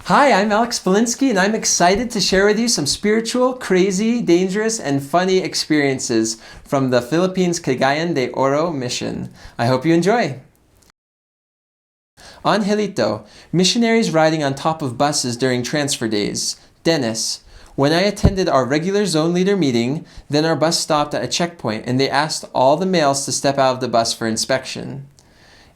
Hi, I'm Alex Belinsky, and I'm excited to share with you some spiritual, crazy, dangerous, and funny experiences from the Philippines Cagayan de Oro mission. I hope you enjoy. Angelito, missionaries riding on top of buses during transfer days. Dennis, when I attended our regular zone leader meeting, then our bus stopped at a checkpoint and they asked all the males to step out of the bus for inspection.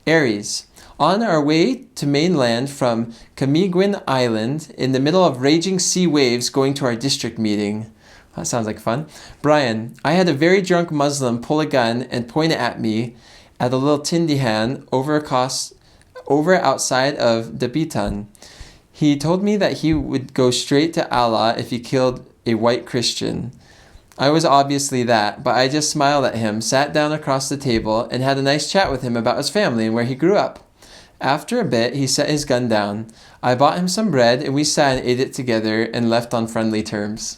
Aries, on our way to mainland from Camiguin Island, in the middle of raging sea waves going to our district meeting. That sounds like fun. Brian, I had a very drunk Muslim pull a gun and point it at me at a little tindihan over outside of Dapitan. He told me that he would go straight to Allah if he killed a white Christian. I was obviously that, but I just smiled at him, sat down across the table, and had a nice chat with him about his family and where he grew up. After a bit, he set his gun down. I bought him some bread, and we sat and ate it together and left on friendly terms.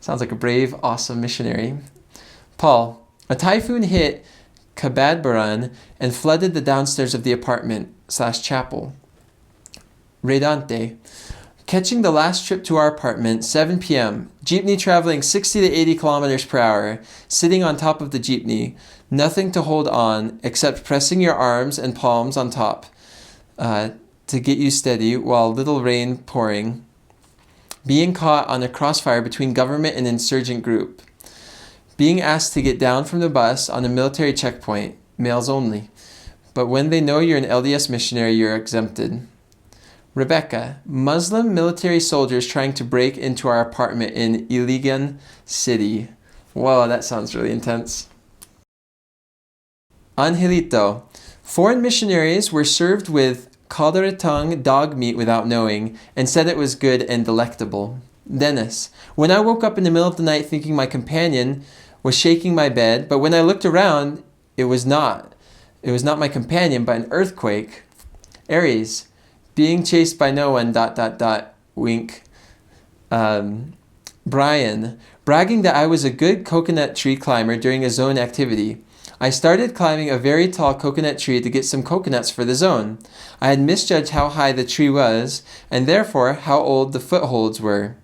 Sounds like a brave, awesome missionary. Paul, a typhoon hit Cabadbaran and flooded the downstairs of the apartment/chapel. Redante, catching the last trip to our apartment, 7 p.m., jeepney traveling 60 to 80 kilometers per hour, sitting on top of the jeepney, nothing to hold on except pressing your arms and palms on top to get you steady while little rain pouring. Being caught on a crossfire between government and insurgent group. Being asked to get down from the bus on a military checkpoint, males only. But when they know you're an LDS missionary, you're exempted. Rebecca, Muslim military soldiers trying to break into our apartment in Iligan City. Whoa, that sounds really intense. Angelito, foreign missionaries were served with calderetang dog meat without knowing and said it was good and delectable. Dennis, when I woke up in the middle of the night thinking my companion was shaking my bed, but when I looked around, it was not. It was not my companion, but an earthquake. Aries, being chased by no one, ... wink. Brian, bragging that I was a good coconut tree climber during a zone activity. I started climbing a very tall coconut tree to get some coconuts for the zone. I had misjudged how high the tree was, and therefore how old the footholds were.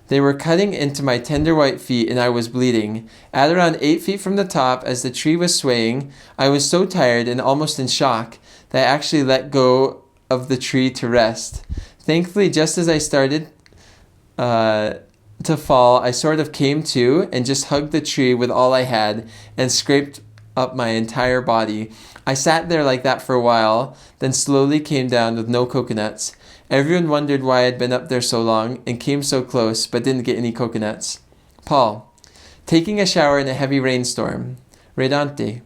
They were cutting into my tender white feet and I was bleeding. At around 8 feet from the top, as the tree was swaying, I was so tired and almost in shock that I actually let go of the tree to rest. Thankfully, just as I started to fall, I sort of came to and just hugged the tree with all I had and scraped up my entire body. I sat there like that for a while, then slowly came down with no coconuts. Everyone wondered why I'd been up there so long and came so close but didn't get any coconuts. Paul, taking a shower in a heavy rainstorm. Redante,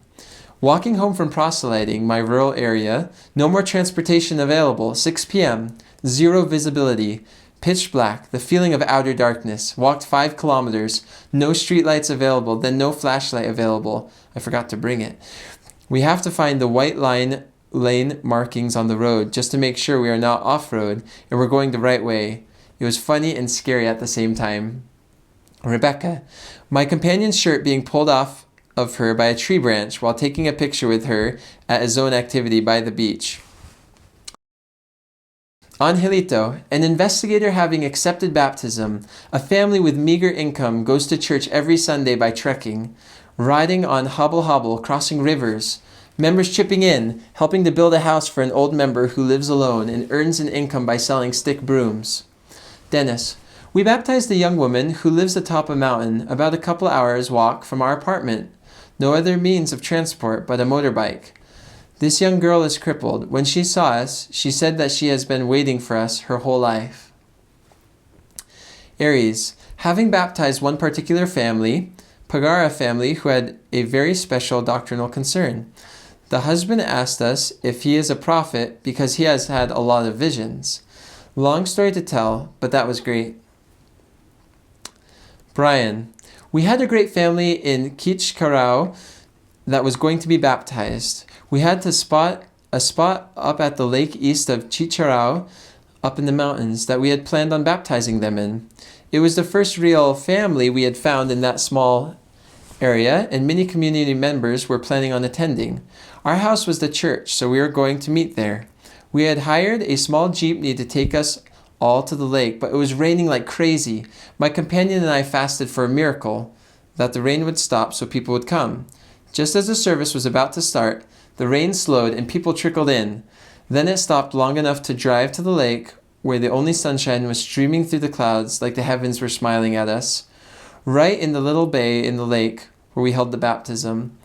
walking home from proselyting my rural area, no more transportation available, 6 p.m., zero visibility, pitch black, the feeling of outer darkness, walked 5 kilometers, no streetlights available, then no flashlight available. I forgot to bring it. We have to find the white lane markings on the road just to make sure we are not off-road and we're going the right way. It was funny and scary at the same time. Rebecca, my companion's shirt being pulled off of her by a tree branch while taking a picture with her at a zone activity by the beach. Angelito, an investigator having accepted baptism, a family with meager income goes to church every Sunday by trekking, riding on hobble, crossing rivers, members chipping in, helping to build a house for an old member who lives alone and earns an income by selling stick brooms. Dennis, we baptized a young woman who lives atop a mountain about a couple hours walk from our apartment. No other means of transport but a motorbike. This young girl is crippled. When she saw us, she said that she has been waiting for us her whole life. Aries, having baptized one particular family, Pagara family, who had a very special doctrinal concern. The husband asked us if he is a prophet because he has had a lot of visions. Long story to tell, but that was great. Brian, we had a great family in Kichkarao that was going to be baptized. We had to spot a spot up at the lake east of Chicharao, up in the mountains, that we had planned on baptizing them in. It was the first real family we had found in that small area, and many community members were planning on attending. Our house was the church, so we were going to meet there. We had hired a small jeepney to take us all to the lake, but it was raining like crazy. My companion and I fasted for a miracle, that the rain would stop so people would come. Just as the service was about to start, the rain slowed and people trickled in. Then it stopped long enough to drive to the lake, where the only sunshine was streaming through the clouds like the heavens were smiling at us. Right in the little bay in the lake where we held the baptism.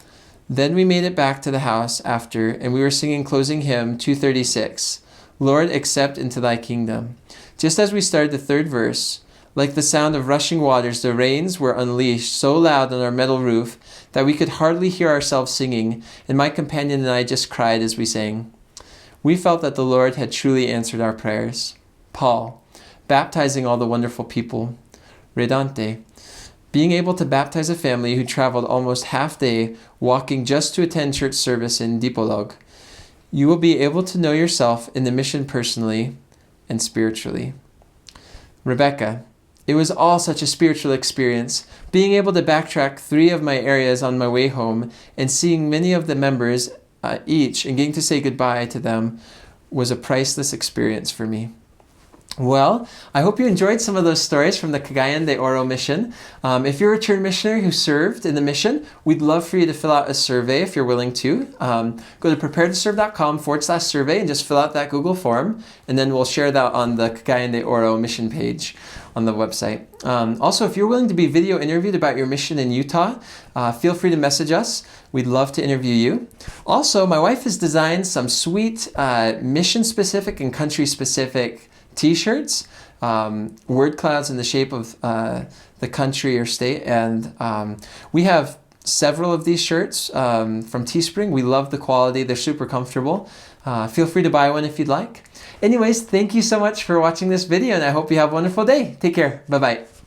Then we made it back to the house after, and we were singing closing hymn 236, Lord, accept into thy kingdom. Just as we started the third verse, like the sound of rushing waters, the rains were unleashed so loud on our metal roof that we could hardly hear ourselves singing, and my companion and I just cried as we sang. We felt that the Lord had truly answered our prayers. Paul, baptizing all the wonderful people. Redante, being able to baptize a family who traveled almost half day walking just to attend church service in Dipolog. You will be able to know yourself in the mission personally and spiritually. Rebecca, it was all such a spiritual experience. Being able to backtrack 3 of my areas on my way home and seeing many of the members each and getting to say goodbye to them was a priceless experience for me. Well, I hope you enjoyed some of those stories from the Cagayan de Oro mission. If you're a return missionary who served in the mission, we'd love for you to fill out a survey if you're willing to. Go to preparetoserve.com/survey and just fill out that Google form, and then we'll share that on the Cagayan de Oro mission page on the website. Also, if you're willing to be video interviewed about your mission in Utah, feel free to message us. We'd love to interview you. Also, my wife has designed some sweet mission-specific and country-specific t-shirts, word clouds in the shape of the country or state, and we have several of these shirts from Teespring. We love the quality. They're super comfortable. Feel free to buy one if you'd like. Anyways, thank you so much for watching this video, and I hope you have a wonderful day. Take care. Bye-bye.